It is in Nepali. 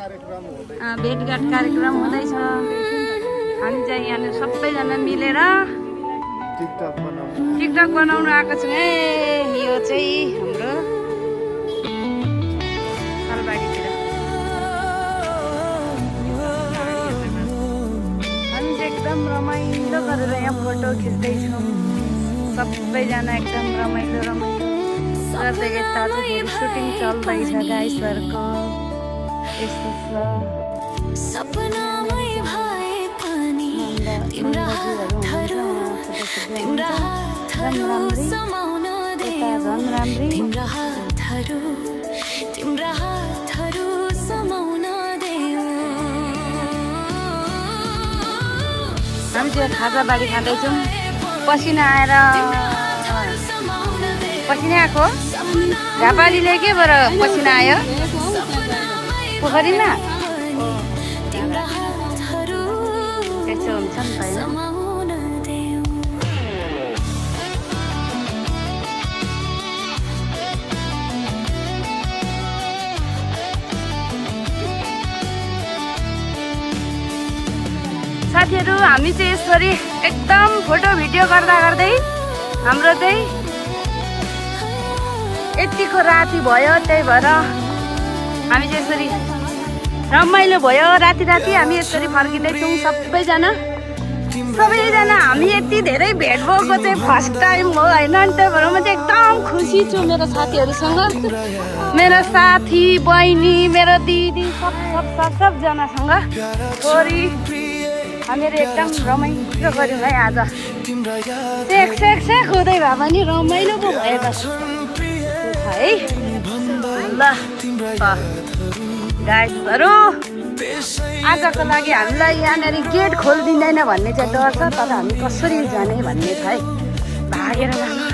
भेटघाट कार्यक्रम हुँदैछ। हामी चाहिँ यहाँ सबैजना मिलेर टिकटक बनाउनु आएको छौँ। यो चाहिँ हाम्रो सालबारीतिर हामी चाहिँ एकदम रमाइलो गरेर यहाँ फोटो खिच्दैछौँ। सबैजना एकदम रमाइलो गर्दै यतातिर सुटिङ चल्दैछ गाइसहरूको। यस्तो छ सपनामै भए पनि तिम्रा हातहरू समाउन देऊ, तिम्रा हातहरू समाउन देऊ। हामी चाहिँ खाजा बारी खाँदैछौँ। पसिना आएर पसिना आएको झापालीले के भएर पसिना आयो पोखरीमा त्यस्तो हुन्छ नि त होइन। साथीहरू हामी चाहिँ यसरी एकदम फोटो भिडियो गर्दा गर्दै हाम्रो चाहिँ यतिको राति भयो। त्यही भएर हामी चाहिँ यसरी रमाइलो भयो। राति हामी यसरी फर्किँदैछौँ सबैजना। हामी यति धेरै भेट भएको चाहिँ फर्स्ट टाइम हो होइन। अनि त्यही भएर म चाहिँ एकदम खुसी छु मेरो साथीहरूसँग, मेरो साथी बहिनी मेरो दिदी सबजनासँग छोरी हामीहरू एकदम रमाइलो गऱ्यौँ है। आज सेक हुँदै भए पनि रमाइलो पो भयो त है। ल गाइसहरू आजको लागि हामीलाई यहाँनिर गेट खोलिदिँदैन भन्ने चाहिँ डर छ। तर हामी कसरी जाने भन्ने छ है। भागेर जानु।